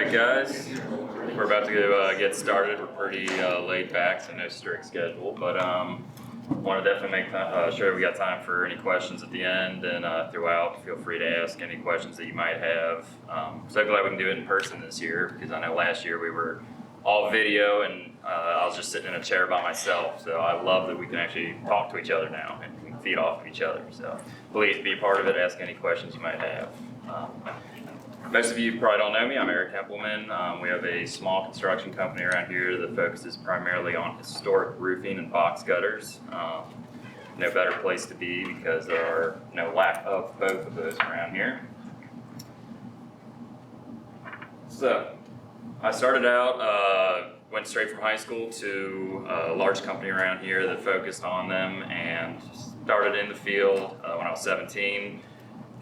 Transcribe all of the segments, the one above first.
Alright guys, we're about to get started. We're pretty laid back, so no strict schedule, but want to definitely make sure we got time for any questions at the end, and throughout, feel free to ask any questions that you might have. So glad we can do it in person this year, because I know last year we were all video and I was just sitting in a chair by myself, so I love that we can actually talk to each other now and we can feed off of each other. So please be a part of it, ask any questions you might have. Most of you probably don't know me. I'm Eric Hempleman. We have a small construction company around here that focuses primarily on historic roofing and box gutters. No better place to be because there are no lack of both of those around here. So I started out, went straight from high school to a large company around here that focused on them, and started in the field when I was 17.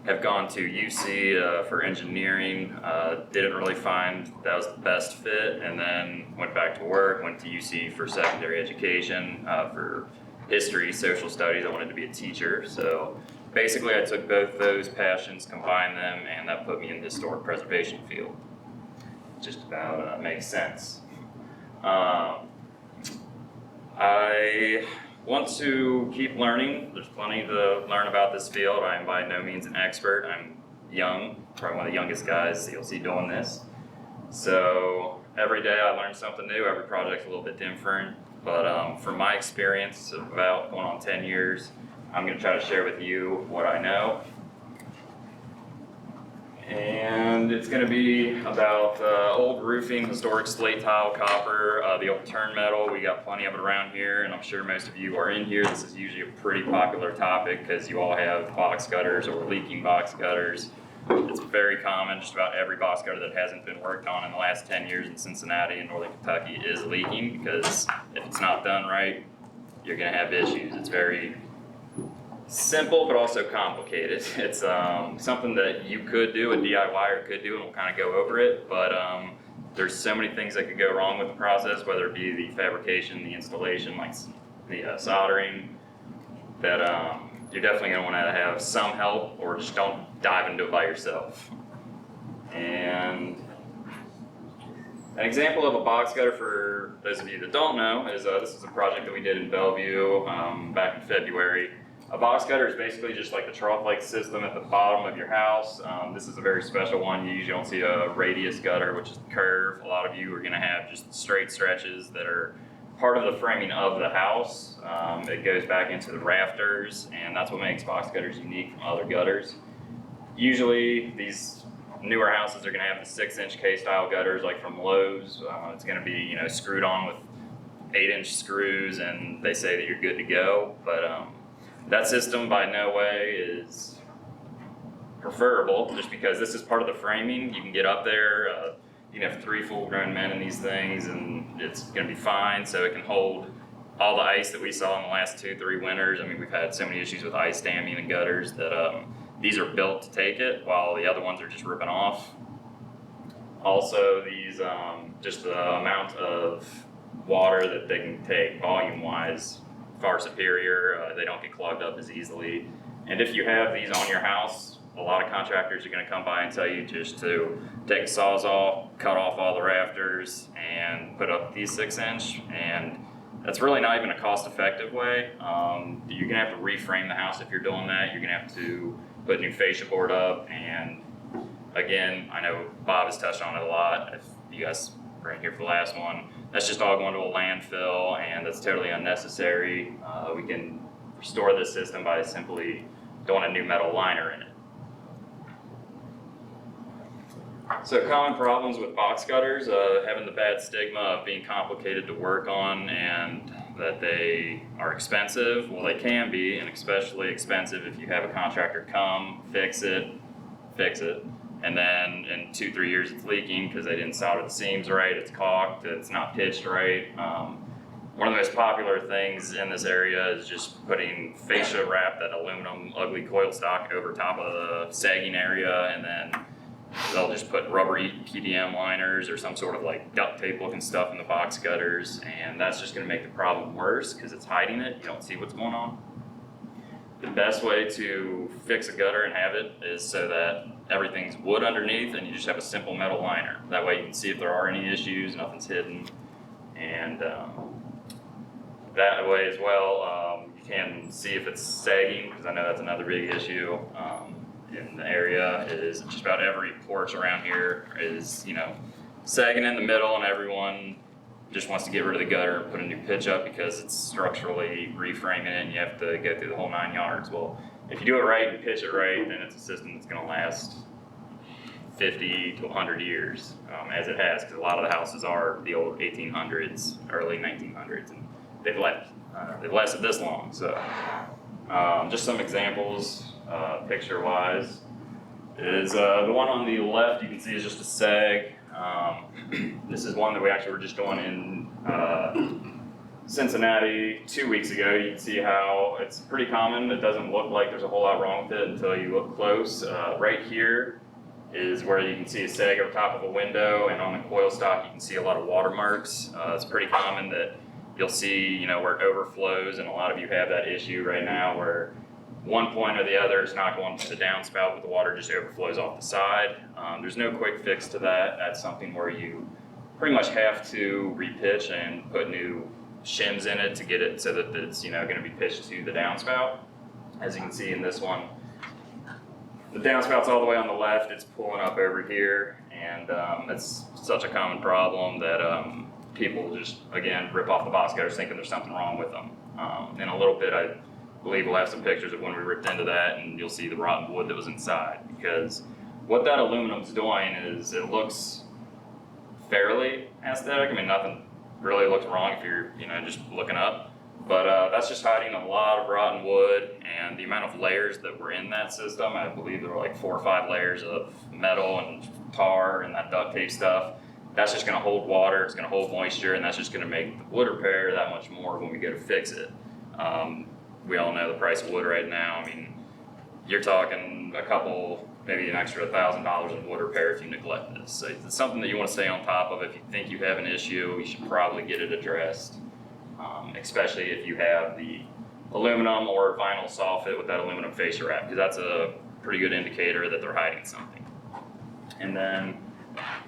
Have gone to UC for engineering, didn't really find that was the best fit, and then went back to work, went to UC for secondary education, for history, social studies. I wanted to be a teacher, so basically I took both those passions, combined them, and that put me in the historic preservation field. Just about makes sense. I want to keep learning. There's plenty to learn about this field. I am by no means an expert. I'm young, probably one of the youngest guys that you'll see doing this. So every day I learn something new. Every project's a little bit different. But from my experience of about going on 10 years, I'm going to try to share with you what I know. And it's going to be about old roofing, historic slate tile, copper, the overturned metal. We got plenty of it around here, and I'm sure most of you are in here. This is usually a pretty popular topic because you all have box gutters or leaking box gutters. It's very common. Just about every box gutter that hasn't been worked on in the last 10 years in Cincinnati and northern Kentucky is leaking, because if it's not done right, you're going to have issues. It's very simple, but also complicated. It's something that you could do, a DIYer could do, and we'll kind of go over it, but there's so many things that could go wrong with the process, whether it be the fabrication, the installation, like the soldering, that you're definitely going to want to have some help, or just don't dive into it by yourself. And an example of a box gutter, for those of you that don't know, is this is a project that we did in Bellevue back in February. A box gutter is basically just like the trough-like system at the bottom of your house. This is a very special one. You usually don't see a radius gutter, which is the curve. A lot of you are going to have just straight stretches that are part of the framing of the house. It goes back into the rafters, and that's what makes box gutters unique from other gutters. Usually these newer houses are going to have the 6-inch K-style gutters, like from Lowe's. It's going to be screwed on with 8-inch screws, and they say that you're good to go. But that system by no way is preferable, just because this is part of the framing. You can get up there, you can have 3 full-grown men in these things, and it's going to be fine. So it can hold all the ice that we saw in the last 2-3 winters. I mean, we've had so many issues with ice damming and gutters that these are built to take it, while the other ones are just ripping off. Also, these just the amount of water that they can take volume-wise, far superior. They don't get clogged up as easily. And if you have these on your house, a lot of contractors are going to come by and tell you just to take the Sawzall, cut off all the rafters, and put up these 6-inch. And that's really not even a cost-effective way. You're going to have to reframe the house if you're doing that. You're going to have to put new fascia board up. And again, I know Bob has touched on it a lot. If you guys were in here for the last one, that's just all going to a landfill, and that's totally unnecessary. We can restore this system by simply throwing a new metal liner in it. So common problems with box gutters, having the bad stigma of being complicated to work on and that they are expensive. Well, they can be, and especially expensive if you have a contractor come, fix it, and then in 2-3 years it's leaking because they didn't solder the seams right, it's caulked, it's not pitched right. One of the most popular things in this area is just putting fascia wrap, that aluminum ugly coil stock, over top of the sagging area, and then they'll just put rubbery PDM liners or some sort of like duct tape looking stuff in the box gutters, and that's just going to make the problem worse because it's hiding it. You don't see what's going on. The best way to fix a gutter and have it is so that everything's wood underneath and you just have a simple metal liner. That way you can see if there are any issues, nothing's hidden. And that way as well, you can see if it's sagging, because I know that's another big issue in the area. Is just about every porch around here is, sagging in the middle, and everyone just wants to get rid of the gutter and put a new pitch up because it's structurally reframing it and you have to go through the whole 9 yards. Well, if you do it right and pitch it right, then it's a system that's going to last 50 to 100 years, as it has, because a lot of the houses are the old 1800s, early 1900s, and they've lasted this long. So just some examples, picture-wise, is the one on the left you can see is just a sag. This is one that we actually were just doing in Cincinnati 2 weeks ago. You can see how it's pretty common. It doesn't look like there's a whole lot wrong with it until you look close. Right here is where you can see a sag over top of a window, and on the coil stock you can see a lot of watermarks. It's pretty common that you'll see, where it overflows, and a lot of you have that issue right now where one point or the other is not going to the downspout, but the water just overflows off the side. There's no quick fix to that. That's something where you pretty much have to repitch and put new shims in it to get it so that it's going to be pitched to the downspout. As you can see in this one, the downspout's all the way on the left. It's pulling up over here, and it's such a common problem that people just, again, rip off the box gutters thinking there's something wrong with them. In a little bit, I believe we'll have some pictures of when we ripped into that, and you'll see the rotten wood that was inside, because what that aluminum's doing is it looks fairly aesthetic. I mean, nothing really looks wrong if you're just looking up, but that's just hiding a lot of rotten wood, and the amount of layers that were in that system, I believe there were like 4 or 5 layers of metal and tar and that duct tape stuff. That's just going to hold water, it's going to hold moisture, and that's just going to make the wood repair that much more when we go to fix it. We all know the price of wood right now. I mean, you're talking a couple, maybe an extra $1,000 in wood repair if you neglect this. So it's something that you want to stay on top of. If you think you have an issue, you should probably get it addressed, especially if you have the aluminum or vinyl soffit with that aluminum fascia wrap, because that's a pretty good indicator that they're hiding something. And then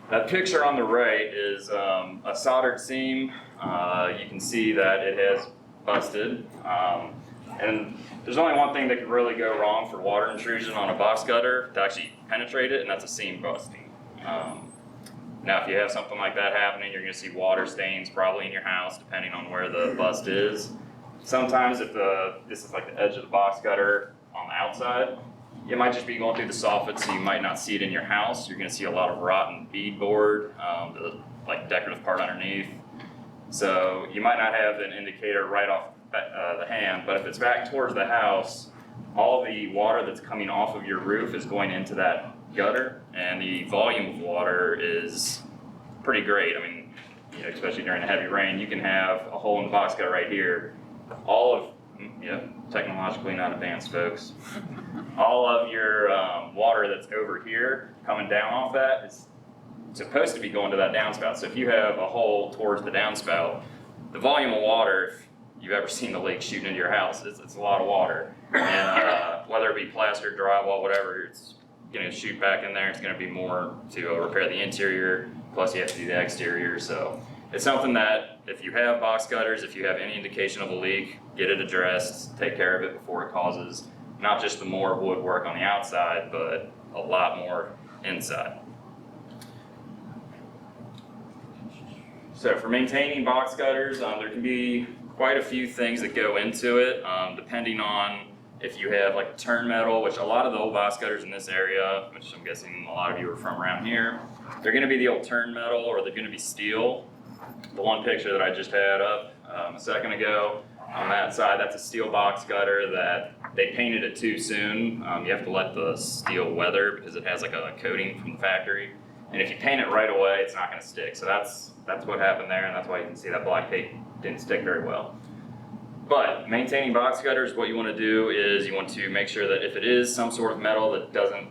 that picture on the right is a soldered seam. You can see that it has busted. And there's only one thing that could really go wrong for water intrusion on a box gutter to actually penetrate it, and that's a seam busting. Now, if you have something like that happening, you're going to see water stains probably in your house, depending on where the bust is. Sometimes if this is like the edge of the box gutter on the outside, it might just be going through the soffit, so you might not see it in your house. You're going to see a lot of rotten beadboard, the decorative part underneath. So you might not have an indicator right off the hand, but if it's back towards the house, all the water that's coming off of your roof is going into that gutter, and the volume of water is pretty great. I mean, especially during a heavy rain, you can have a hole in the box gutter right here. Technologically not advanced, folks. All of your water that's over here coming down off that is supposed to be going to that downspout. So if you have a hole towards the downspout, the volume of water, if you've ever seen the lake shooting into your house, it's a lot of water. And whether it be plaster, drywall, whatever, it's going to shoot back in there. It's going to be more to repair the interior, plus you have to do the exterior. So it's something that if you have box gutters, if you have any indication of a leak, get it addressed, take care of it before it causes not just the more woodwork on the outside, but a lot more inside. So for maintaining box gutters, there can be quite a few things that go into it, depending on if you have like a turn metal, which a lot of the old box gutters in this area, which I'm guessing a lot of you are from around here, they're going to be the old turn metal, or they're going to be steel. The one picture that I just had up a second ago, on that side, that's a steel box gutter that they painted it too soon. You have to let the steel weather because it has like a coating from the factory. And if you paint it right away, it's not going to stick. So that's what happened there, and that's why you can see that black paint didn't stick very well. But maintaining box gutters, what you want to do is you want to make sure that if it is some sort of metal that doesn't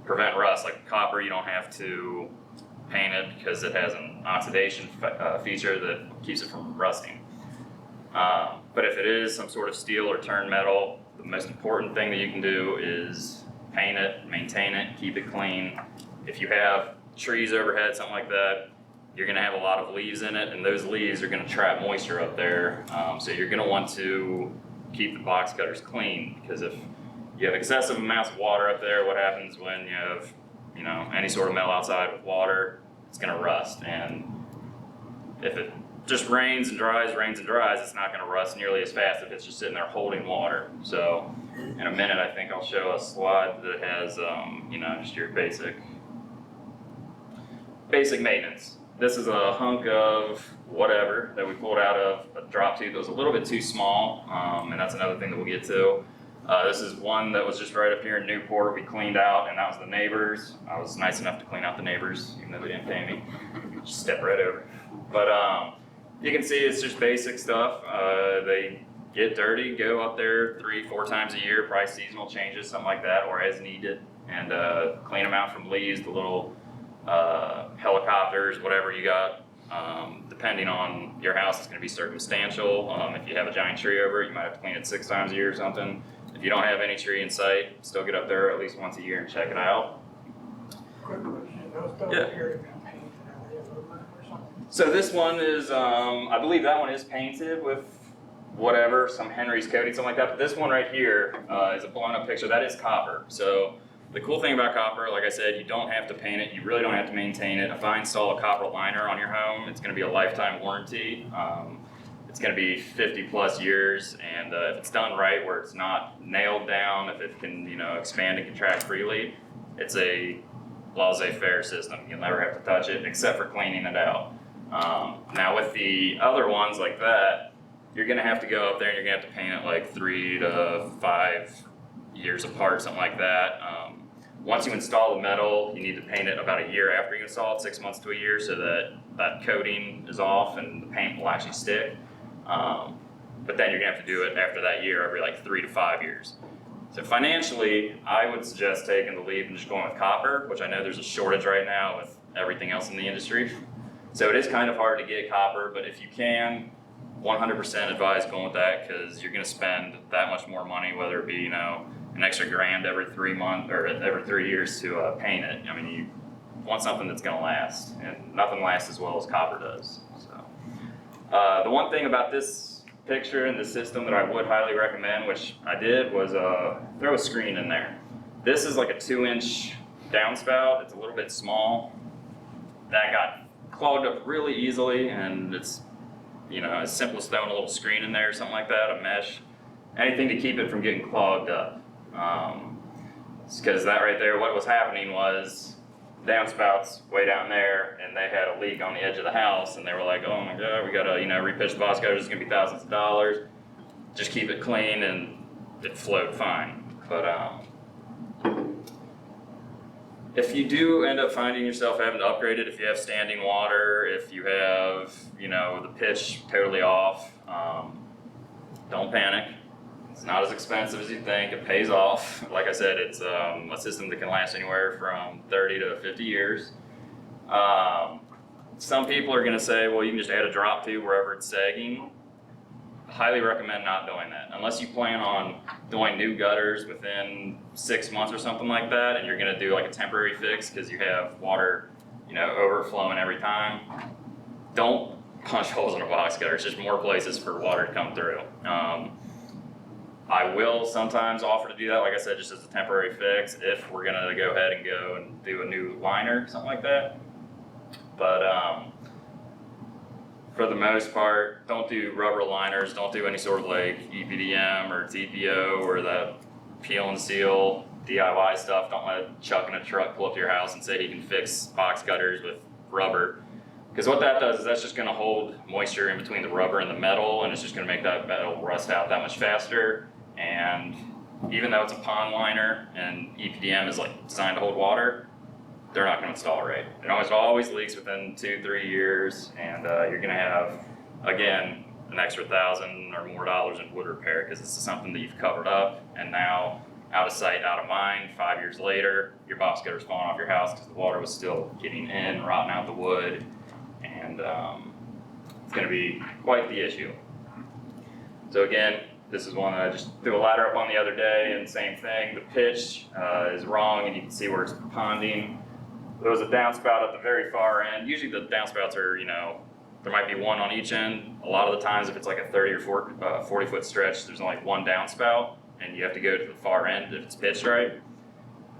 prevent rust, like copper, you don't have to paint it because it has an oxidation feature that keeps it from rusting. But if it is some sort of steel or turn metal, the most important thing that you can do is paint it, maintain it, keep it clean. If you have trees overhead, something like that, you're gonna have a lot of leaves in it, and those leaves are gonna trap moisture up there. So you're gonna want to keep the box cutters clean, because if you have excessive amounts of water up there, what happens when you have, any sort of metal outside with water? It's gonna rust, and if it just rains and dries, it's not gonna rust nearly as fast if it's just sitting there holding water. So in a minute, I think I'll show a slide that has, just your basic maintenance. This is a hunk of whatever that we pulled out of a drop tube that was a little bit too small, and that's another thing that we'll get to. This is one that was just right up here in Newport. We cleaned out, and that was the neighbors. I was nice enough to clean out the neighbors, even though they didn't pay me. Just step right over. But you can see it's just basic stuff. They get dirty, go up there 3-4 times a year, probably seasonal changes, something like that, or as needed, and clean them out from leaves, the little helicopters, whatever you got. Depending on your house, it's going to be circumstantial. If you have a giant tree over it, you might have to clean it 6 times a year or something. If you don't have any tree in sight, still get up there at least once a year and check it out. Quick question, those stuff Yeah. here have been painted out there or something? So this one is, I believe that one is painted with whatever, some Henry's coating, something like that. But this one right here is a blown up picture. That is copper. So the cool thing about copper, like I said, you don't have to paint it. You really don't have to maintain it. If I install a copper liner on your home, it's going to be a lifetime warranty. It's going to be 50+ years, and if it's done right, where it's not nailed down, if it can, expand and contract freely, it's a laissez-faire system. You'll never have to touch it except for cleaning it out. Now with the other ones like that, you're going to have to go up there and you're going to have to paint it like 3 to 5 years apart, something like that. Once you install the metal, you need to paint it about a year after you install it, 6 months to a year, so that that coating is off and the paint will actually stick. But then you're gonna have to do it after that year, every like 3 to 5 years. So financially, I would suggest taking the lead and just going with copper, which I know there's a shortage right now with everything else in the industry. So it is kind of hard to get copper, but if you can, 100% advise going with that, because you're gonna spend that much more money, whether it be, an extra $1,000 every 3 months or every 3 years to paint it. I mean, you want something that's gonna last, and nothing lasts as well as copper does. So the one thing about this picture and the system that I would highly recommend, which I did, was throw a screen in there. This is like a 2-inch downspout. It's a little bit small. That got clogged up really easily, and it's, as simple as throwing a little screen in there, something like that, a mesh, anything to keep it from getting clogged up. Because that right there, what was happening was downspouts way down there, and they had a leak on the edge of the house, and they were like, oh my god, we gotta repitch the box cutters, it's gonna be thousands of dollars. Just keep it clean, and it flowed fine. But if you do end up finding yourself having to upgrade it, if you have standing water, if you have the pitch totally off, don't panic. It's not as expensive as you think. It pays off. Like I said, it's a system that can last anywhere from 30 to 50 years. Some people are going to say, well, you can just add a drop tube wherever it's sagging. Highly recommend not doing that. Unless you plan on doing new gutters within 6 months or something like that, and you're going to do like a temporary fix because you have water, overflowing every time. Don't punch holes in a box cutter. It's just more places for water to come through. I will sometimes offer to do that, like I said, just as a temporary fix if we're gonna go ahead and go and do a new liner, something like that. But for the most part, don't do rubber liners, don't do any sort of like EPDM or TPO or that peel and seal DIY stuff. Don't let Chuck in a truck pull up to your house and say he can fix box cutters with rubber. Because what that does is that's just going to hold moisture in between the rubber and the metal, and it's just going to make that metal rust out that much faster. And even though it's a pond liner and EPDM is like designed to hold water, they're not going to install right. It always leaks within 2-3 years, and you're going to have, again, an extra $1,000 or more in wood repair because this is something that you've covered up, and now out of sight, out of mind. 5 years later, your box cutter's falling off your house because the water was still getting in, rotting out the wood, and it's going to be quite the issue. So again, This is one that I just threw a ladder up on the other day, and same thing. The pitch is wrong, and you can see where it's ponding. There was a downspout at the very far end. Usually the downspouts are, there might be one on each end. A lot of the times, if it's like a 30 or 40 foot stretch, there's only one downspout, and you have to go to the far end if it's pitched right.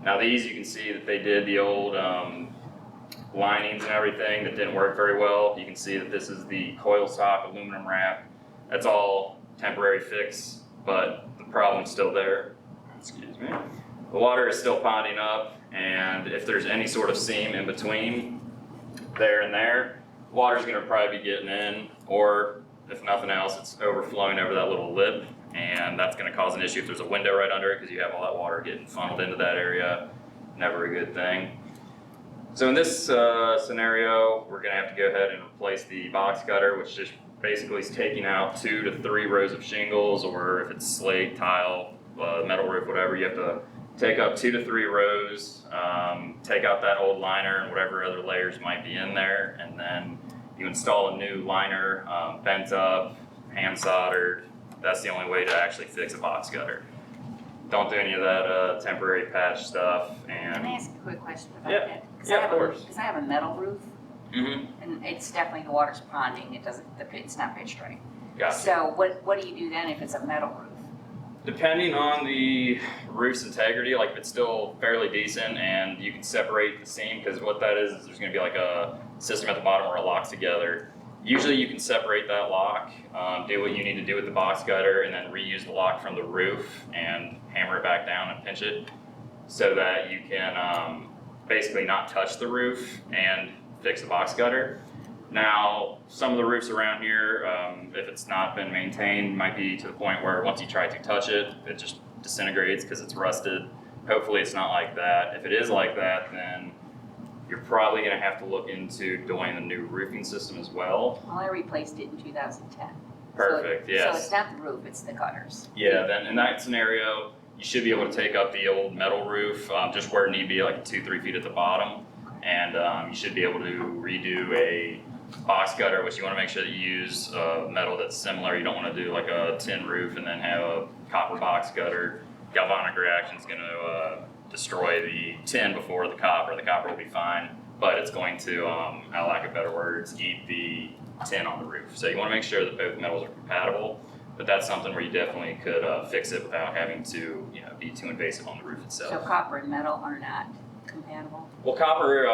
Now these, you can see that they did the old linings and everything that didn't work very well. You can see that this is the coil stock aluminum wrap. That's all temporary fix, but the problem's still there. Excuse me. The water is still ponding up, and if there's any sort of seam in between there and there, water's gonna probably be getting in, or if nothing else, it's overflowing over that little lip, and that's gonna cause an issue if there's a window right under it, because you have all that water getting funneled into that area. Never a good thing. So in this scenario, we're gonna have to go ahead and replace the box gutter, which just basically is taking out 2 to 3 rows of shingles, or if it's slate, tile, metal roof, whatever, you have to take up 2 to 3 rows, take out that old liner and whatever other layers might be in there, and then you install a new liner, bent up, hand soldered. That's the only way to actually fix a box gutter. Don't do any of that temporary patch stuff. And Can I ask a quick question about Yeah. that? Yeah, of course. Because I have a metal roof, Mm-hmm. and it's definitely, the water's ponding, it's not pitched right. Gotcha. So what do you do then if it's a metal roof? Depending on the roof's integrity, like if it's still fairly decent and you can separate the seam, because what that is there's going to be like a system at the bottom where it locks together. Usually you can separate that lock, do what you need to do with the box gutter, and then reuse the lock from the roof and hammer it back down and pinch it so that you can basically not touch the roof and fix the box gutter. Now, some of the roofs around here, if it's not been maintained, might be to the point where once you try to touch it, it just disintegrates because it's rusted. Hopefully it's not like that. If it is like that, then you're probably gonna have to look into doing a new roofing system as well. Well, I replaced it in 2010. Perfect, yes. So it's not the roof, it's the gutters. Yeah, then in that scenario, you should be able to take up the old metal roof, just where it need be, like 2-3 feet at the bottom. And you should be able to redo a box gutter, which you want to make sure that you use metal that's similar. You don't want to do like a tin roof and then have a copper box gutter. Galvanic reaction is going to destroy the tin before the copper. The copper will be fine, but it's going to, out lack of better words, eat the tin on the roof. So you want to make sure that both metals are compatible, but that's something where you definitely could fix it without having to, be too invasive on the roof itself. So copper and metal are not compatible? Well, copper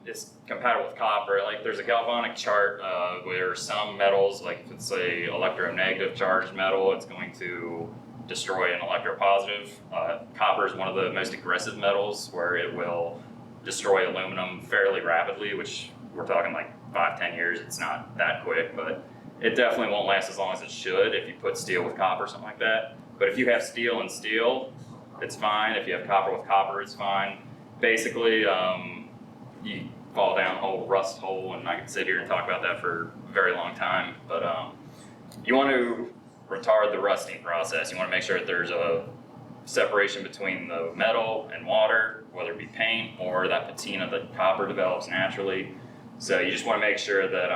is compatible with copper. Like there's a galvanic chart where some metals, like if it's a electronegative charged metal, it's going to destroy an electropositive. Copper is one of the most aggressive metals where it will destroy aluminum fairly rapidly, which we're talking like 5-10 years. It's not that quick, but it definitely won't last as long as it should if you put steel with copper or something like that. But if you have steel and steel, it's fine. If you have copper with copper, it's fine. Basically, you fall down a whole rust hole, and I could sit here and talk about that for a very long time, but you want to retard the rusting process. You want to make sure that there's a separation between the metal and water, whether it be paint or that patina that copper develops naturally. So you just want to make sure that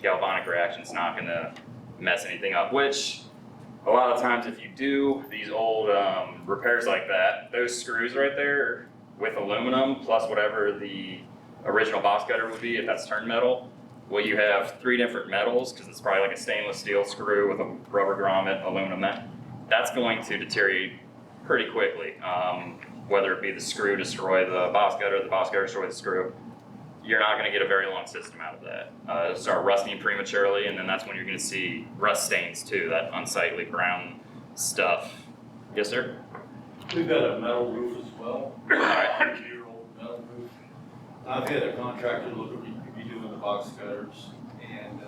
galvanic reaction is not going to mess anything up, which a lot of times if you do these old repairs like that, those screws right there with aluminum plus whatever the original box gutter would be, if that's turned metal, well, you have 3 different metals, because it's probably like a stainless steel screw with a rubber grommet, aluminum, that's going to deteriorate pretty quickly. Whether it be the screw destroy the box gutter, the box gutter destroy the screw, you're not going to get a very long system out of that. It'll start rusting prematurely, and then that's when you're going to see rust stains too, that unsightly brown stuff. Yes, sir? We've got a metal roof as well, Alright. 100-year-old metal roof. I've had a contractor look at redoing the box gutters, and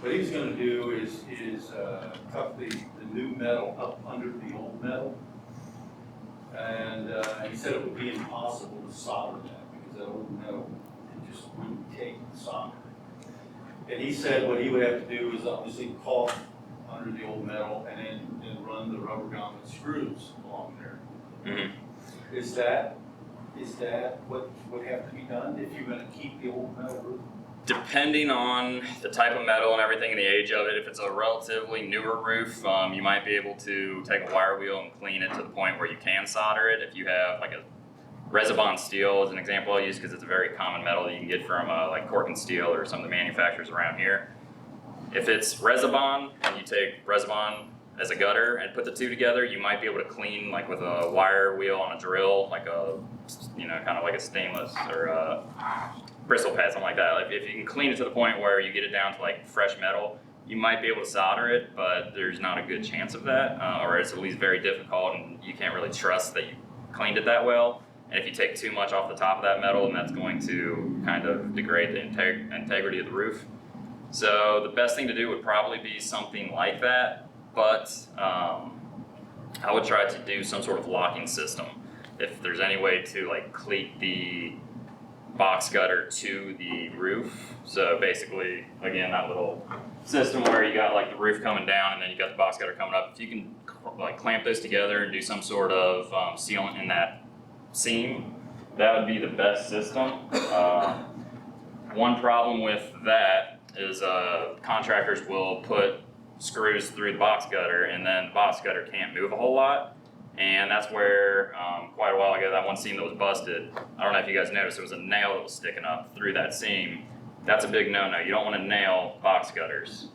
what he's gonna do is cut the new metal up under the old metal. And he said it would be impossible to solder that, because that old metal, it just wouldn't take the solder. And he said what he would have to do is obviously caulk under the old metal and then run the rubber grommet screws along there. Mm-hmm. Is that what would have to be done if you're gonna keep the old metal roof? Depending on the type of metal and everything and the age of it, if it's a relatively newer roof, you might be able to take a wire wheel and clean it to the point where you can solder it. If you have like a Resibond steel as an example I'll use because it's a very common metal that you can get from like Cork and Steel or some of the manufacturers around here. If it's Resibond and you take Resibond as a gutter and put the two together, you might be able to clean like with a wire wheel on a drill, like a, kind of like a stainless or a bristle pad, something like that. Like if you can clean it to the point where you get it down to like fresh metal, you might be able to solder it, but there's not a good chance of that, or it's at least very difficult and you can't really trust that you cleaned it that well. And if you take too much off the top of that metal, then that's going to kind of degrade the integrity of the roof. So the best thing to do would probably be something like that, but I would try to do some sort of locking system. If there's any way to like cleat the box gutter to the roof. So basically, again, that little system where you got like the roof coming down and then you got the box gutter coming up. If you can like clamp those together and do some sort of sealant in that seam, that would be the best system. One problem with that is contractors will put screws through the box gutter and then the box gutter can't move a whole lot. And that's where, quite a while ago, that one seam that was busted, I don't know if you guys noticed, there was a nail that was sticking up through that seam. That's a big no-no. You don't want to nail box gutters.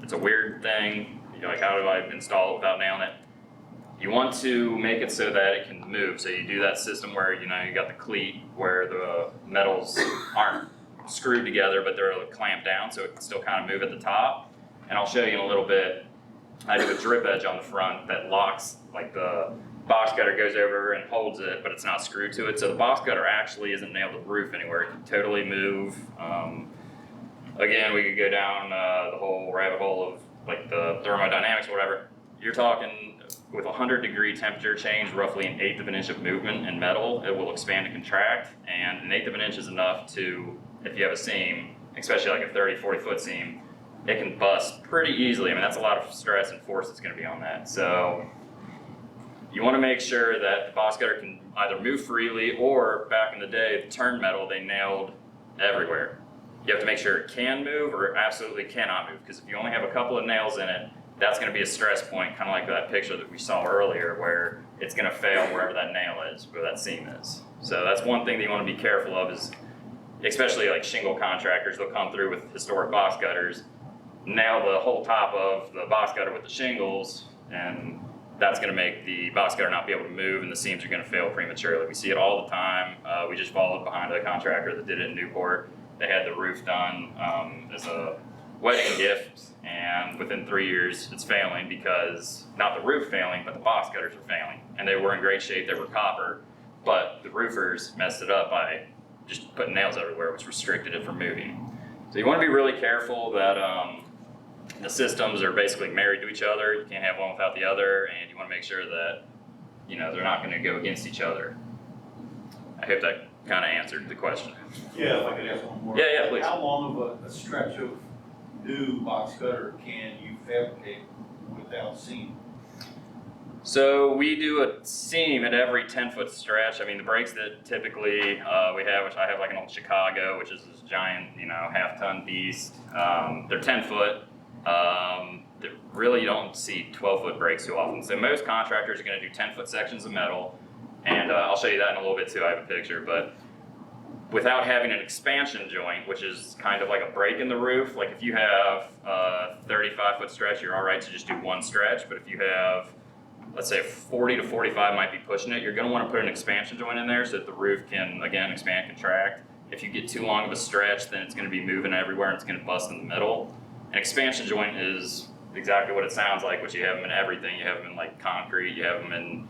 It's a weird thing. You're like, how do I install it without nailing it? You want to make it so that it can move. So you do that system where, you got the cleat where the metals aren't screwed together, but they're clamped down so it can still kind of move at the top. And I'll show you in a little bit. I do a drip edge on the front that locks, like the box gutter goes over and holds it, but it's not screwed to it. So the box gutter actually isn't nailed to the roof anywhere. It can totally move. Again, we could go down the whole rabbit hole of like the thermodynamics or whatever. You're talking with 100-degree temperature change, roughly 1/8 of an inch of movement in metal, it will expand and contract. And 1/8 of an inch is enough to, if you have a seam, especially like a 30, 40-foot seam, it can bust pretty easily. I mean, that's a lot of stress and force that's going to be on that. So you want to make sure that the box gutter can either move freely, or back in the day, the turn metal, they nailed everywhere. You have to make sure it can move or absolutely cannot move, because if you only have a couple of nails in it, that's going to be a stress point, kind of like that picture that we saw earlier, where it's going to fail wherever that nail is, where that seam is. So that's one thing that you want to be careful of, is especially like shingle contractors, they'll come through with historic box gutters, nail the whole top of the box gutter with the shingles, and that's going to make the box gutter not be able to move, and the seams are going to fail prematurely. We see it all the time. We just followed behind a contractor that did it in Newport. They had the roof done as a wedding gift, and within 3 years it's failing, because not the roof failing, but the box gutters are failing. And they were in great shape, they were copper, but the roofers messed it up by just putting nails everywhere, which restricted it from moving. So you want to be really careful that the systems are basically married to each other. You can't have one without the other, and you want to make sure that they're not going to go against each other. I hope that kind of answered the question. Yeah, if I could ask one more. Yeah, please. How long of a stretch of new box gutter can you fabricate without seam? So we do a seam at every 10-foot stretch. I mean, the brakes that typically we have, which I have like an old Chicago, which is this giant, half-ton beast. They're 10-foot. Really, you don't see 12-foot brakes too often. So most contractors are going to do 10-foot sections of metal, and I'll show you that in a little bit too. I have a picture, but without having an expansion joint, which is kind of like a break in the roof. Like if you have a 35-foot stretch, you're all right to just do one stretch. But if you have, let's say 40 to 45 might be pushing it, you're going to want to put an expansion joint in there so that the roof can, again, expand and contract. If you get too long of a stretch, then it's going to be moving everywhere and it's going to bust in the middle. An expansion joint is exactly what it sounds like, which you have them in everything. You have them in like concrete, you have them in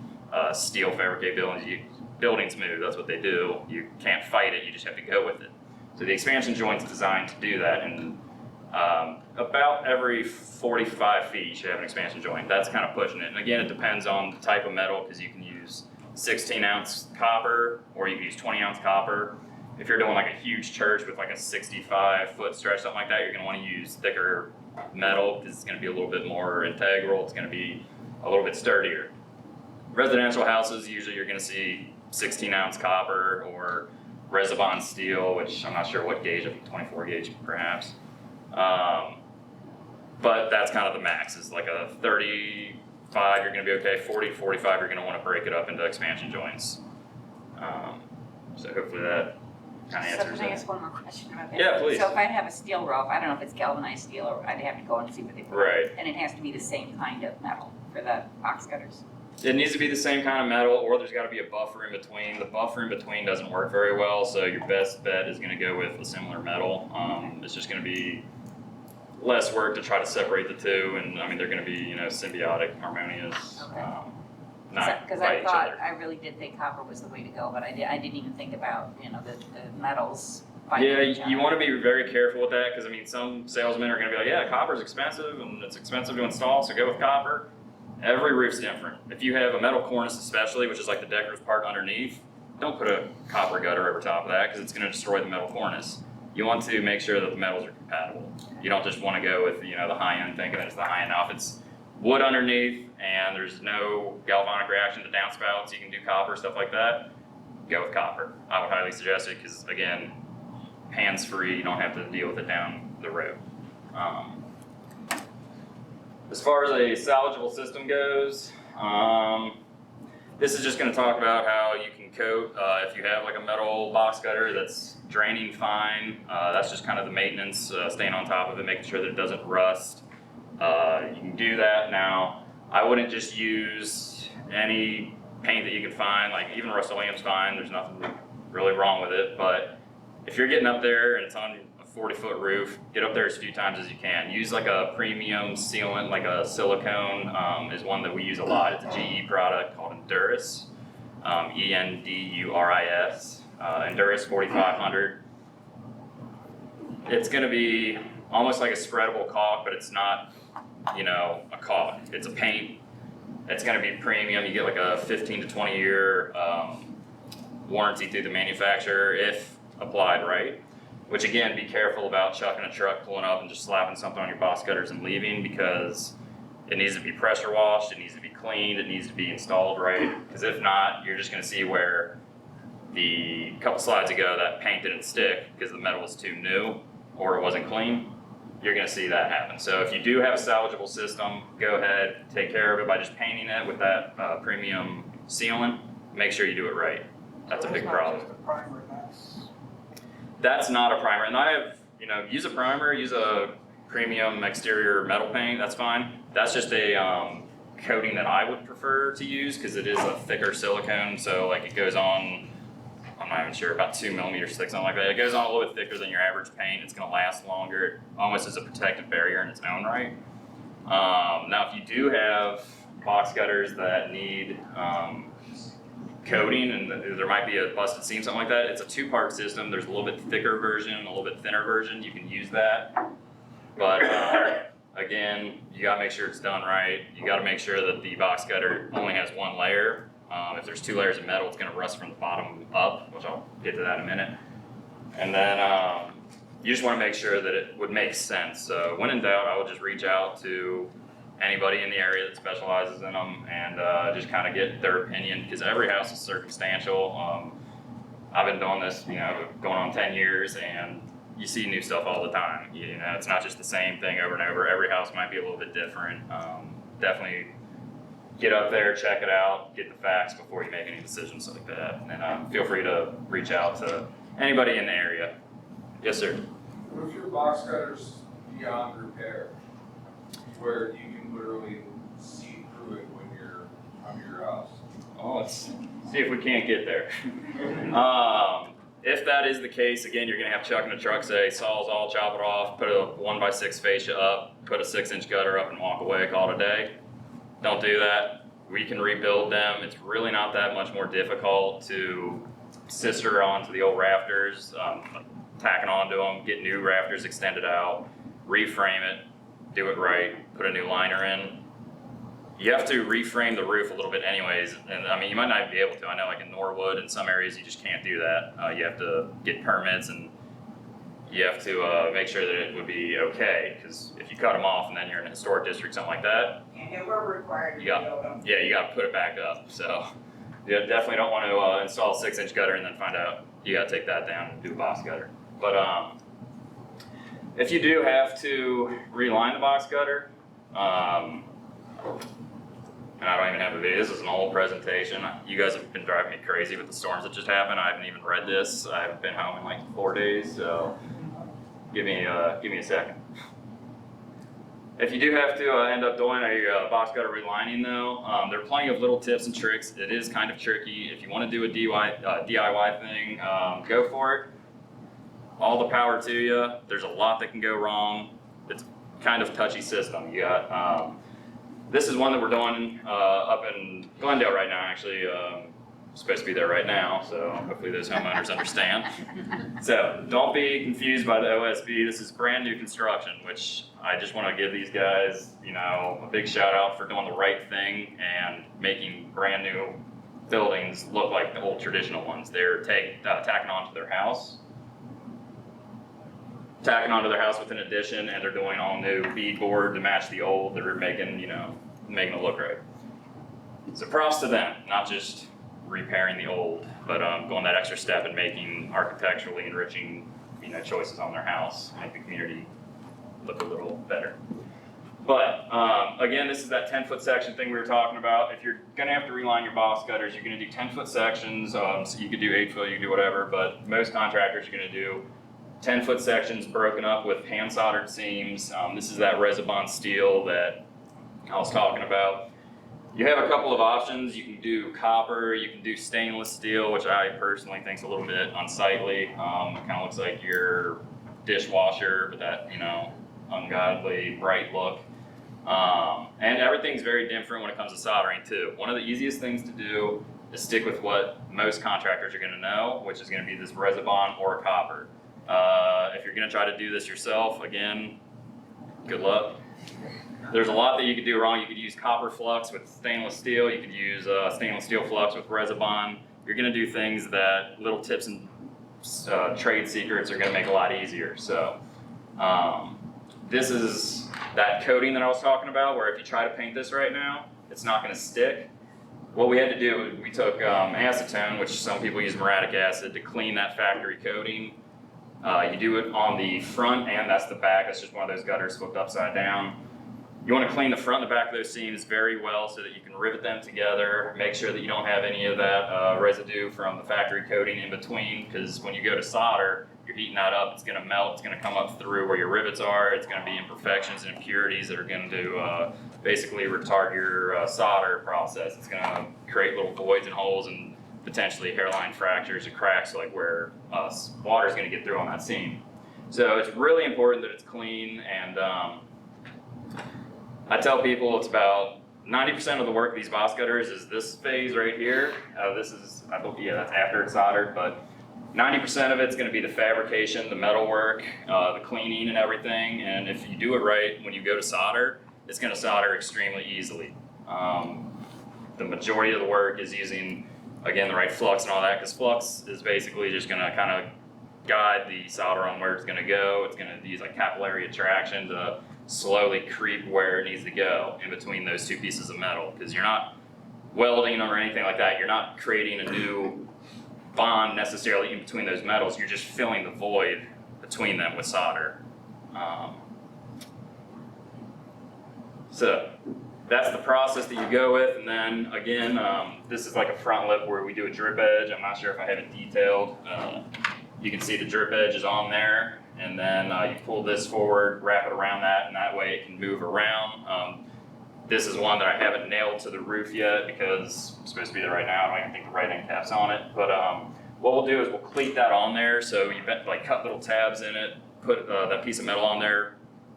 steel fabricated buildings. Buildings move, that's what they do. You can't fight it, you just have to go with it. So the expansion joint's designed to do that, and about every 45 feet you should have an expansion joint. That's kind of pushing it. And again, it depends on the type of metal, because you can use 16-ounce copper or you can use 20-ounce copper. If you're doing like a huge church with like a 65-foot stretch, something like that, you're going to want to use thicker metal because it's going to be a little bit more integral. It's going to be a little bit sturdier. Residential houses, usually you're going to see 16-ounce copper or Resibon steel, which I'm not sure what gauge, I think 24 gauge perhaps. But that's kind of the max, is like a 35, you're gonna be okay, 40, 45, you're gonna wanna break it up into expansion joints. So hopefully that kind of So answers can I ask it. one more question about that? Yeah, please. So if I'd have a steel roof, I don't know if it's galvanized steel, or I'd have to go and see what they put. Right. And it has to be the same kind of metal for the box cutters. It needs to be the same kind of metal, or there's gotta be a buffer in between. The buffer in between doesn't work very well, so your best bet is gonna go with a similar metal. It's just gonna be less work to try to separate the two, and I mean, they're gonna be, you know, symbiotic, harmonious, Okay. not Because by I each thought, other. I really did think copper was the way to go, but I didn't even think about, you know, the metals. Yeah, fighting each you other. wanna be very careful with that, cause I mean, some salesmen are gonna be like, yeah, copper's expensive, and it's expensive to install, so go with copper. Every roof's different. If you have a metal cornice especially, which is like the decorative part underneath, don't put a copper gutter over top of that, cause it's gonna destroy the metal cornice. You want to make sure that the metals are compatible. You don't just wanna go with, you know, the high end, thinking it's the high end. Now, if it's wood underneath and there's no galvanic reaction to downspouts, you can do copper, stuff like that, go with copper. I would highly suggest it, cause again, hands-free, you don't have to deal with it down the road. As far as a salvageable system goes, this is just gonna talk about how you can coat, if you have like a metal box cutter that's draining fine, that's just kind of the maintenance, staying on top of it, making sure that it doesn't rust. You can do that now. I wouldn't just use any paint that you can find, like even Rust-Oleum's fine, there's nothing really wrong with it, but if you're getting up there and it's on a 40-foot roof, get up there as few times as you can. Use like a premium sealant, like a silicone, is one that we use a lot. It's a GE product called Enduris, ENDURIS, Enduris 4500. It's gonna be almost like a spreadable caulk, but it's not, you know, a caulk. It's a paint. It's gonna be premium. You get like a 15 to 20 year warranty through the manufacturer if applied right. Which again, be careful about chucking a truck, pulling up and just slapping something on your box cutters and leaving, because it needs to be pressure washed, it needs to be cleaned, it needs to be installed right. Because if not, you're just gonna see where the couple slides ago that paint didn't stick because the metal was too new or it wasn't clean. You're gonna see that happen. So if you do have a salvageable system, go ahead, take care of it by just painting it with that premium sealant. Make sure you do it right. That's a big problem. It's not just a primer, That's not a primer, and I have, you know, use a primer, use a premium exterior metal paint, that's fine. That's just a coating that I would prefer to use, because it is a thicker silicone, so like it goes on, I'm not even sure, about 2 millimeters thick, something like that. It goes on a little bit thicker than your average paint, it's gonna last longer, it almost as a protective barrier in its own right. Now if you do have box cutters that need coating, and there might be a busted seam, something like that, it's a 2-part system. There's a little bit thicker version, a little bit thinner version. You can use that, but again, you gotta make sure it's done right. You gotta make sure that the box cutter only has 1 layer. If there's 2 layers of metal, it's gonna rust from the bottom up, which I'll get to that in a minute. And then you just wanna make sure that it would make sense. So when in doubt, I would just reach out to anybody in the area that specializes in them and just kind of get their opinion, because every house is circumstantial. I've been doing this, you know, going on 10 years, and you see new stuff all the time. You know, it's not just the same thing over and over. Every house might be a little bit different. Definitely get up there, check it out, get the facts before you make any decisions like that. And feel free to reach out to anybody in the area. Yes, sir. What if your box cutter's beyond repair, where you can literally see through it when you're on your house? Oh, let's see if we can't get there. If that is the case, again, you're gonna have Chuck in the truck say, saw's all, chop it off, put a 1x6 fascia up, put a 6-inch gutter up and walk away, call it a day. Don't do that. We can rebuild them. It's really not that much more difficult to sister onto the old rafters, tacking onto them, get new rafters extended out, reframe it, do it right, put a new liner in. You have to reframe the roof a little bit anyways, and I mean, you might not be able to. I know like in Norwood, in some areas you just can't do that. You have to get permits, and you have to make sure that it would be okay, because if you cut them off and then you're in a historic district, something like that, And we're required to You got- build them. yeah, you gotta put it back up. So you definitely don't want to install a 6-inch gutter and then find out you gotta take that down and do a box cutter. But if you do have to reline the box cutter, and I don't even have a video, this is an old presentation. You guys have been driving me crazy with the storms that just happened. I haven't even read this. I haven't been home in like 4 days, so give me a second. If you do have to end up doing a box cutter relining though, there are plenty of little tips and tricks. It is kind of tricky. If you want to do a DIY thing, go for it. All the power to you. There's a lot that can go wrong. It's kind of touchy system. You got, this is one that we're doing up in Glendale right now, actually. Supposed to be there right now, so hopefully those homeowners understand. So don't be confused by the OSB. This is brand new construction, which I just want to give these guys, you know, a big shout out for doing the right thing and making brand new buildings look like the old traditional ones. They're tacking onto their house. Tacking onto their house with an addition, and they're doing all new beadboard to match the old. They're making, you know, making it look right. So props to them, not just repairing the old, but going that extra step and making architecturally enriching, you know, choices on their house, make the community look a little better. But again, this is that 10-foot section thing we were talking about. If you're gonna have to reline your box cutters, you're gonna do 10-foot sections. So you could do 8-foot, you could do whatever, but most contractors are gonna do 10-foot sections broken up with hand soldered seams. This is that Resibond steel that I was talking about. You have a couple of options. You can do copper, you can do stainless steel, which I personally think is a little bit unsightly. It kind of looks like your dishwasher with that, you know, ungodly bright look. And everything's very different when it comes to soldering too. One of the easiest things to do is stick with what most contractors are gonna know, which is gonna be this Resibond or copper. If you're gonna try to do this yourself, again, good luck. There's a lot that you could do wrong. You could use copper flux with stainless steel. You could use stainless steel flux with Resibond. You're gonna do things that little tips and trade secrets are gonna make a lot easier. So this is that coating that I was talking about, where if you try to paint this right now, it's not gonna stick. What we had to do, we took acetone, which some people use muriatic acid, to clean that factory coating. You do it on the front and that's the back. That's just one of those gutters flipped upside down. You want to clean the front and the back of those seams very well so that you can rivet them together. Make sure that you don't have any of that residue from the factory coating in between, because when you go to solder, you're heating that up, it's going to melt, it's going to come up through where your rivets are, it's going to be imperfections and impurities that are going to basically retard your solder process. It's going to create little voids and holes and potentially hairline fractures and cracks, like where water is going to get through on that seam. So it's really important that it's clean, and I tell people it's about 90% of the work of these box cutters is this phase right here. This is, I believe, yeah, that's after it's soldered, but 90% of it's going to be the fabrication, the metal work, the cleaning and everything. And if you do it right when you go to solder, it's going to solder extremely easily. The majority of the work is using, again, the right flux and all that, because flux is basically just going to kind of guide the solder on where it's going to go. It's going to use like capillary attraction to slowly creep where it needs to go in between those two pieces of metal, because you're not welding them or anything like that. You're not creating a new bond necessarily in between those metals. You're just filling the void between them with solder. So that's the process that you go with. And then again, this is like a front lip where we do a drip edge. I'm not sure if I have it detailed. You can see the drip edge is on there. And then you pull this forward, wrap it around that, and that way it can move around. This is one that I haven't nailed to the roof yet because it's supposed to be there right now. I don't even think the right end cap's on it. But what we'll do is we'll cleat that on there. So you like cut little tabs in it, put that piece of metal on there,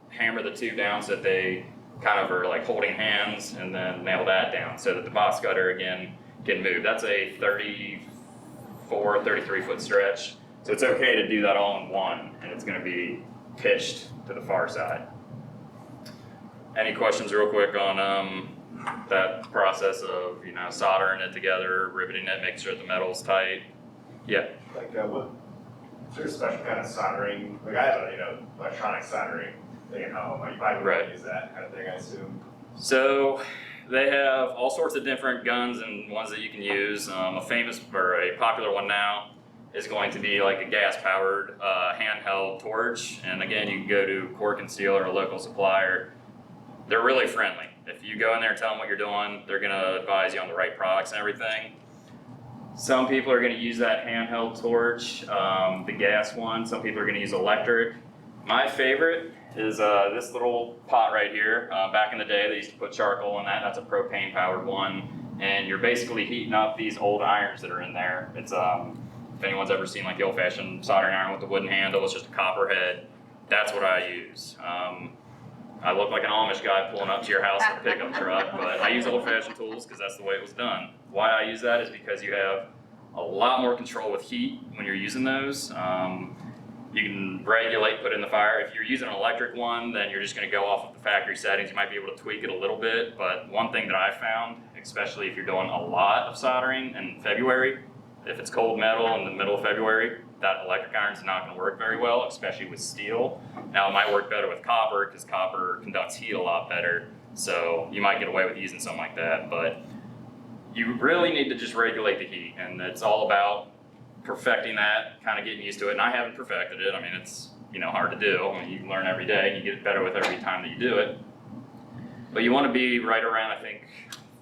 hammer the two down so that they kind of are like holding hands, and then nail that down so that the box cutter again can move. That's a 34, 33 foot stretch. So it's okay to do that all in one, and it's going to be pitched to the far side. Any questions real quick on that process of, you know, soldering it together, riveting it, making sure the metal's tight? Yeah. Like what? Is there a special kind of soldering? Like I have a, you know, electronic soldering thing at home. Like you probably wouldn't use that kind of thing, I assume. So they have all sorts of different guns and ones that you can use. A famous or a popular one now is going to be like a gas-powered handheld torch. And again, you can go to Cork and Steel or a local supplier. They're really friendly. If you go in there and tell them what you're doing, they're gonna advise you on the right products and everything. Some people are gonna use that handheld torch, the gas one. Some people are gonna use electric. My favorite is this little pot right here. Back in the day, they used to put charcoal in that. That's a propane powered one. And you're basically heating up these old irons that are in there. It's if anyone's ever seen like the old-fashioned soldering iron with the wooden handle, it's just a copper head. That's what I use. I look like an Amish guy pulling up to your house in a pickup truck, but I use old-fashioned tools because that's the way it was done. Why I use that is because you have a lot more control with heat when you're using those. You can regulate, put in the fire. If you're using an electric one, then you're just gonna go off of the factory settings. You might be able to tweak it a little bit, but one thing that I found, especially if you're doing a lot of soldering in February, if it's cold metal in the middle of February, that electric iron is not gonna work very well, especially with steel. Now it might work better with copper because copper conducts heat a lot better. So you might get away with using something like that, but you really need to just regulate the heat, and it's all about perfecting that, kind of getting used to it. And I haven't perfected it. I mean, it's hard to do. I mean, you learn every day and you get better with every time that you do it. But you want to be right around, I think,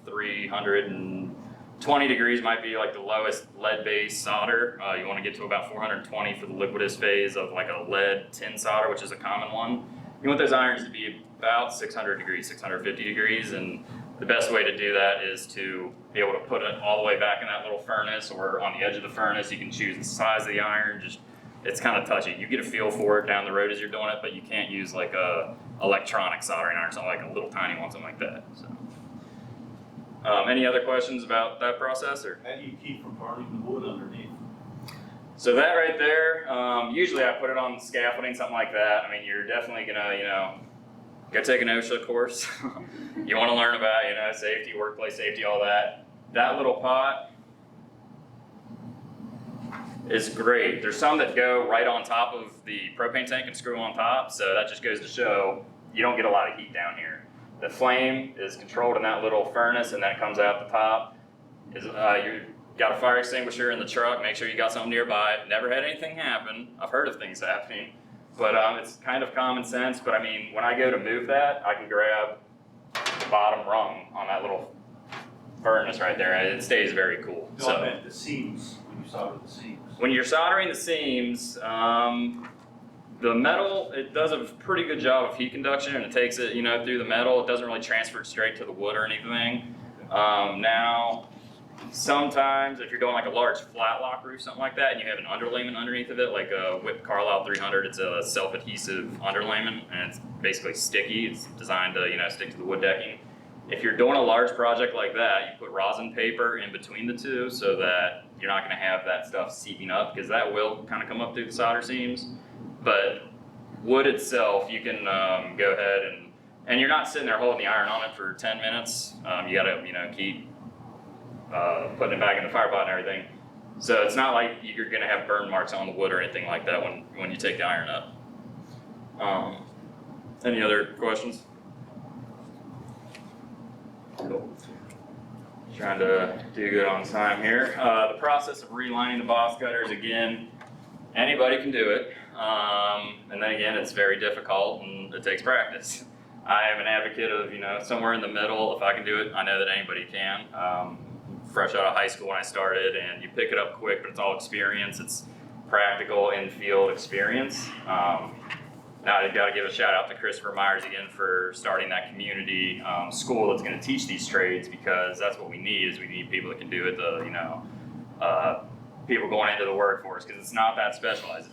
320 degrees might be like the lowest lead-based solder. You want to get to about 420 for the liquidus phase of like a lead tin solder, which is a common one. You want those irons to be about 600 degrees, 650 degrees, and the best way to do that is to be able to put it all the way back in that little furnace or on the edge of the furnace. You can choose the size of the iron. It's kind of touchy. You get a feel for it down the road as you're doing it, but you can't use like a electronic soldering iron, something like a little tiny one, something like that. So, any other questions about that process? Or? How do you keep from burning the wood underneath? So that right there, usually I put it on scaffolding, something like that. I mean, you're definitely gonna, go take an OSHA course. You want to learn about, safety, workplace safety, all that. That little pot is great. There's some that go right on top of the propane tank and screw on top, so that just goes to show you don't get a lot of heat down here. The flame is controlled in that little furnace, and then it comes out the top. You got a fire extinguisher in the truck, make sure you got something nearby. Never had anything happen. I've heard of things happening. But it's kind of common sense. But I mean, when I go to move that, I can grab the bottom rung on that little furnace right there, and it stays very cool. No, I meant the seams, when you solder the seams. When you're soldering the seams, the metal, it does a pretty good job of heat conduction, and it takes it, through the metal. It doesn't really transfer straight to the wood or anything. Now, sometimes if you're doing like a large flat lock roof, something like that, and you have an underlayment underneath of it, like a Whip Carlisle 300, it's a self-adhesive underlayment, and it's basically sticky. It's designed to, stick to the wood decking. If you're doing a large project like that, you put rosin paper in between the two so that you're not gonna have that stuff seeping up, because that will kind of come up through the solder seams. But wood itself, you can go ahead and you're not sitting there holding the iron on it for 10 minutes. You gotta, keep putting it back in the fire pot and everything. So it's not like you're gonna have burn marks on the wood or anything like that when you take the iron up. Any other questions? Cool. Trying to do good on time here. The process of relining the box cutters, again, anybody can do it. And then again, it's very difficult and it takes practice. I am an advocate of, somewhere in the middle. If I can do it, I know that anybody can. Fresh out of high school when I started, and you pick it up quick, but it's all experience. It's practical in-field experience. Now I've got to give a shout out to Christopher Myers again for starting that community school that's going to teach these trades, because that's what we need. Is we need people that can do it. People going into the workforce, because it's not that specialized.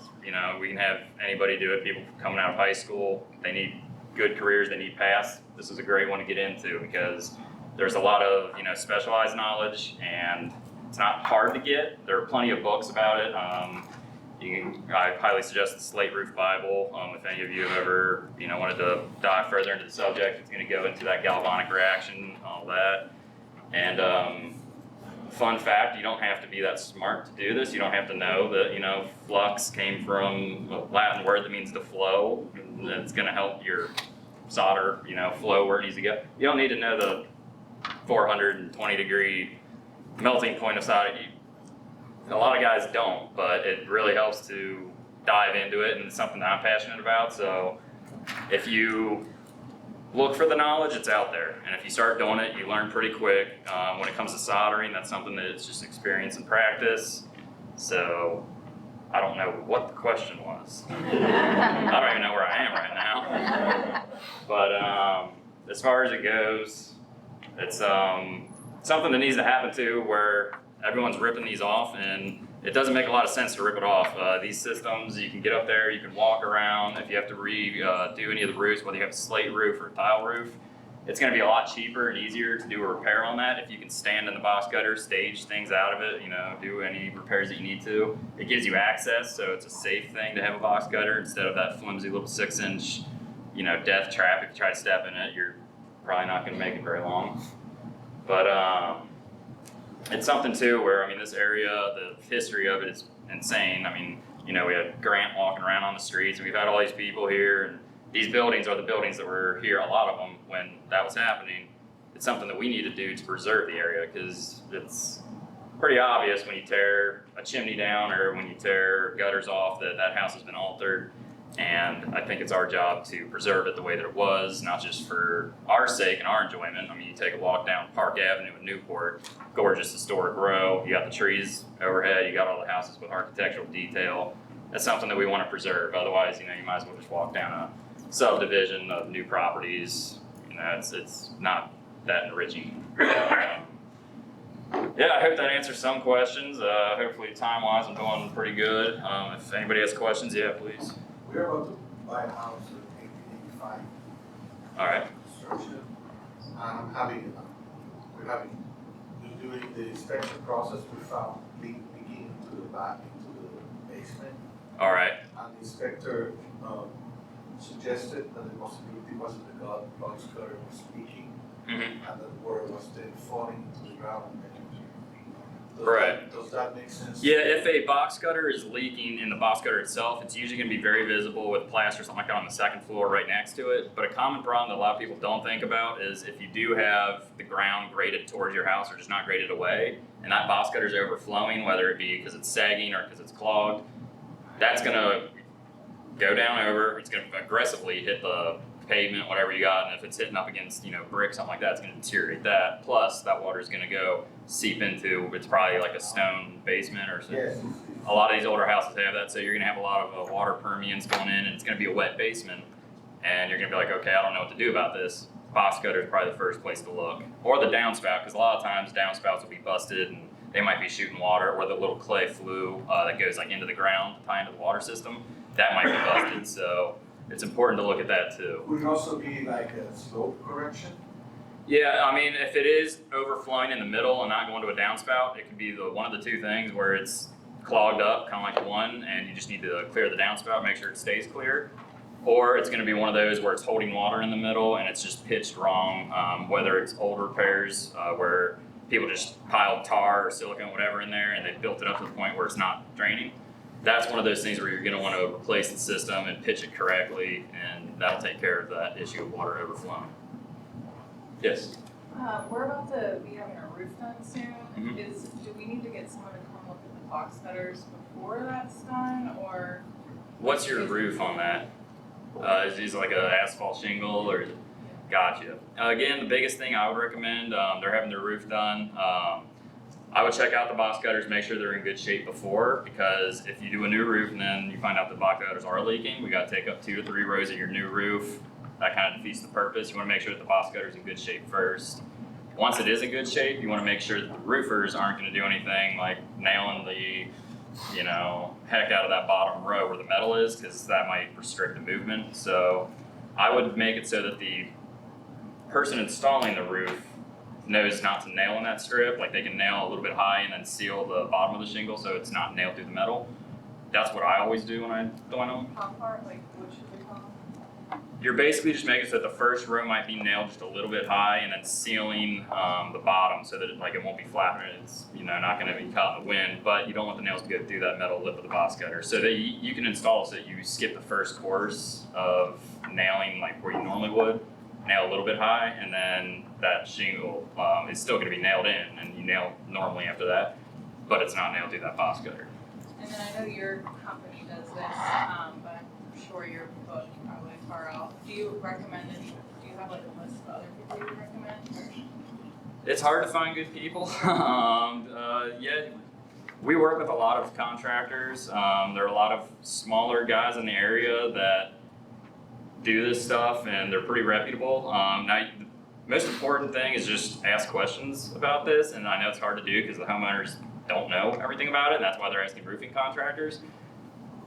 We can have anybody do it. People coming out of high school, they need good careers. They need paths. This is a great one to get into because there's a lot of specialized knowledge, and it's not hard to get. There are plenty of books about it. I highly suggest the Slate Roof Bible. If any of you have ever wanted to dive further into the subject, it's going to go into that galvanic reaction, all that. And fun fact, you don't have to be that smart to do this. You don't have to know that flux came from a Latin word that means to flow, and it's going to help your solder flow where it needs to go. You don't need to know the 420 degree melting point of solder. A lot of guys don't, but it really helps to dive into it, and it's something that I'm passionate about. So if you look for the knowledge, it's out there, and if you start doing it, you learn pretty quick. When it comes to soldering, that's something that it's just experience and practice. So I don't know what the question was. I don't even know where I am right now. But as far as it goes, it's something that needs to happen too, where everyone's ripping these off, and it doesn't make a lot of sense to rip it off. These systems, you can get up there, you can walk around. If you have to do any of the roofs, whether you have a slate roof or a tile roof, it's going to be a lot cheaper and easier to do a repair on that if you can stand in the box cutter, stage things out of it, do any repairs that you need to. It gives you access, so it's a safe thing to have a box cutter instead of that flimsy little 6-inch, death trap. If you try to step in it, you're probably not going to make it very long. But it's something too where, this area, the history of it is insane. We had Grant walking around on the streets, and we've had all these people here, and these buildings are the buildings that were here, a lot of them, when that was happening. It's something that we need to do to preserve the area, because it's pretty obvious when you tear a chimney down or when you tear gutters off that that house has been altered. And I think it's our job to preserve it the way that it was, not just for our sake and our enjoyment. You take a walk down Park Avenue in Newport, gorgeous historic row. You got the trees overhead, you got all the houses with architectural detail. That's something that we want to preserve. Otherwise, you might as well just walk down a subdivision of new properties. It's not that enriching. Yeah, I hope that answers some questions. Hopefully time-wise I'm doing pretty good. If anybody has questions, yeah, please. We're about to buy a house in 1885 All right. construction. We're doing the inspection process without digging into the basement. All right. And the inspector suggested that the possibility was that the box cutter was leaking Mm-hmm. and that the water was then falling into the ground. Right. Does that make sense? Yeah, if a box cutter is leaking in the box cutter itself, it's usually going to be very visible with plaster or something like that on the second floor right next to it. But a common problem that a lot of people don't think about is if you do have the ground graded towards your house or just not graded away, and that box cutter is overflowing, whether it be because it's sagging or because it's clogged, that's going to go down over, it's going to aggressively hit the pavement, whatever you got, and if it's hitting up against, brick, something like that, it's going to deteriorate that. Plus, that water is going to go seep into, it's probably like a stone basement or something. Yes. A lot of these older houses have that, so you're going to have a lot of water permeance going in, and it's going to be a wet basement, and you're going to be like, okay, I don't know what to do about this. Box cutter is probably the first place to look. Or the downspout, because a lot of times downspouts will be busted, and they might be shooting water, or the little clay flue that goes into the ground to tie into the water system, that might be busted, so it's important to look at that too. Would it also be like a slope correction? Yeah, if it is overflowing in the middle and not going to a downspout, it could be one of the two things where it's clogged up, kind of like one, and you just need to clear the downspout, make sure it stays clear. Or it's going to be one of those where it's holding water in the middle and it's just pitched wrong, whether it's old repairs where people just piled tar or silicone, whatever in there, and they built it up to the point where it's not draining. That's one of those things where you're going to want to replace the system and pitch it correctly, and that'll take care of that issue of water overflowing. Yes? We're about to be having our roof done soon. Mhm. Do we need to get someone to come look at the box cutters before that's done, or? What's your roof on that? Is it like an asphalt shingle or? Gotcha. Again, the biggest thing I would recommend, they're having their roof done. I would check out the box cutters, make sure they're in good shape before, because if you do a new roof and then you find out the box cutters are leaking, we got to take up 2 to 3 rows of your new roof. That kind of defeats the purpose. You want to make sure that the box cutter is in good shape first. Once it is in good shape, you want to make sure that the roofers aren't going to do anything like nailing the, heck out of that bottom row where the metal is, because that might restrict the movement. So I would make it so that the person installing the roof knows not to nail in that strip. Like they can nail a little bit high and then seal the bottom of the shingle so it's not nailed through the metal. That's what I always do when I go in them. How far, what should we call? You're basically just making so that the first row might be nailed just a little bit high, and then sealing the bottom so that it won't be flapping. It's not going to be caught in the wind, but you don't want the nails to go through that metal lip of the box cutter. So that you can install so that you skip the first course of nailing like where you normally would, nail a little bit high, and then that shingle is still going to be nailed in, and you nail normally after that. but it's not nailed to that box cutter. And then I know your company does this, but I'm sure you're booked probably far out. Do you recommend any, do you have like a list of other people you would recommend? Or? It's hard to find good people. Yeah, we work with a lot of contractors. There are a lot of smaller guys in the area that do this stuff, and they're pretty reputable. Now, the most important thing is just ask questions about this, and I know it's hard to do because the homeowners don't know everything about it, and that's why they're asking roofing contractors.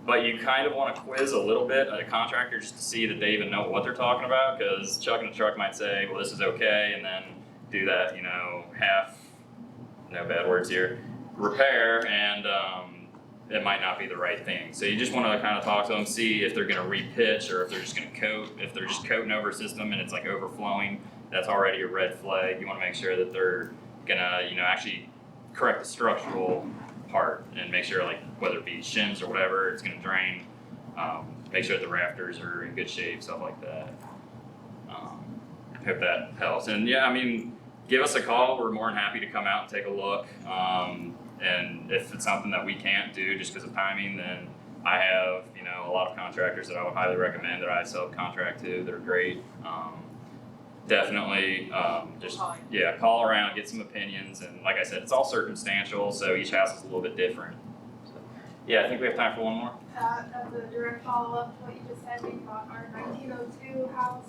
But you kind of want to quiz a little bit a contractor just to see that they even know what they're talking about, because Chuck in the truck might say, well, this is okay, and then do that, half, no bad words here, repair, and it might not be the right thing. So you just want to kind of talk to them, see if they're going to repitch or if they're just going to coat. If they're just coating over a system and it's like overflowing, that's already a red flag. You want to make sure that they're going to, actually correct the structural part and make sure, like, whether it be shims or whatever, it's going to drain. Make sure the rafters are in good shape, stuff like that. Hope that helps. And yeah, give us a call. We're more than happy to come out and take a look. And if it's something that we can't do just because of timing, then I have, a lot of contractors that I would highly recommend that I subcontract to. They're great. Definitely, call around, get some opinions, and like I said, it's all circumstantial, so each house is a little bit different. So, yeah, I think we have time for one more. As a direct follow-up to what you just said, we bought our 1902 house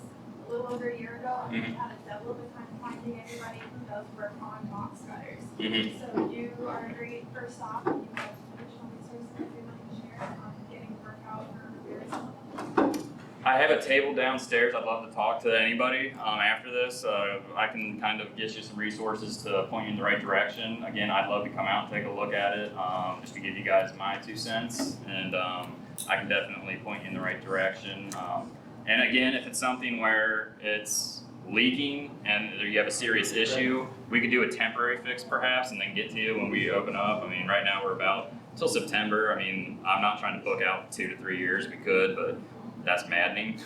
a little over a year ago, and we had a double the time finding anybody who does work on box cutters. So you are a great first stop, and you have additional resources that you'd like to share on getting work out for repairs. I have a table downstairs. I'd love to talk to anybody after this. I can kind of get you some resources to point you in the right direction. Again, I'd love to come out and take a look at it, just to give you guys my 2 cents, and I can definitely point you in the right direction. And again, if it's something where it's leaking and you have a serious issue, we could do a temporary fix perhaps and then get to you when we open up. Right now we're about till September. I'm not trying to book out 2 to 3 years. We could, but that's maddening.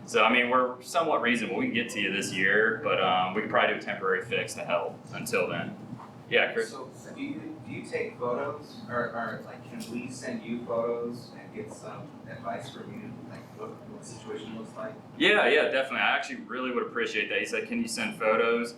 So we're somewhat reasonable. We can get to you this year, but we could probably do a temporary fix to help until then. Yeah, Chris? So do you take photos, or like, can we send you photos and get some advice from you, like what the situation looks like? Yeah, definitely. I actually really would appreciate that. You said, can you send photos?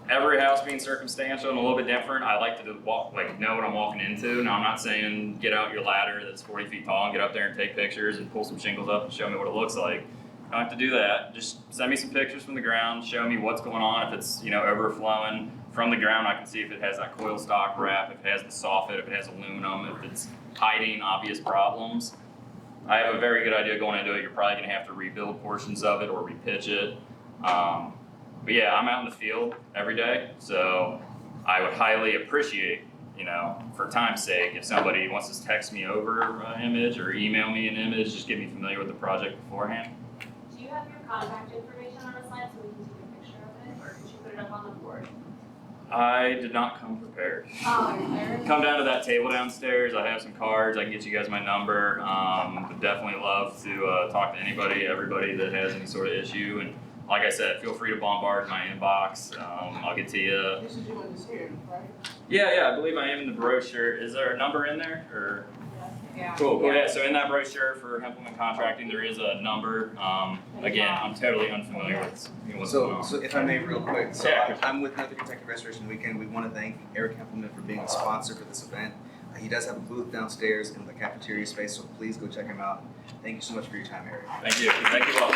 Every house being circumstantial and a little bit different, I like to know what I'm walking into. Now, I'm not saying get out your ladder that's 40 feet tall and get up there and take pictures and pull some shingles up and show me what it looks like. You don't have to do that. Just send me some pictures from the ground, show me what's going on. If it's overflowing from the ground, I can see if it has that coil stock wrap, if it has the soffit, if it has aluminum, if it's hiding obvious problems. I have a very good idea going into it. You're probably going to have to rebuild portions of it or repitch it. But yeah, I'm out in the field every day, so I would highly appreciate, for time's sake, if somebody wants to text me over an image or email me an image, just get me familiar with the project beforehand. Do you have your contact information on a slide so we can take a picture of it, or could you put it up on the board? I did not come prepared. Oh, you're there? Come down to that table downstairs. I have some cards. I can get you guys my number. Would definitely love to talk to anybody, everybody that has any sort of issue. And like I said, feel free to bombard my inbox. I'll get to you. This is you in this here, right? Yeah, I believe I am in the brochure. Is there a number in there? Or? Yeah. Cool. Yeah, so in that brochure for Hempleman Contracting, there is a number. Again, I'm totally unfamiliar with what's going on. So if I may real quick, so Yeah. I'm with Nothing Protected Restoration Weekend. We want to thank Eric Hempleman for being a sponsor for this event. He does have a booth downstairs in the cafeteria space, so please go check him out. Thank you so much for your time, Eric. Thank you. Thank you all.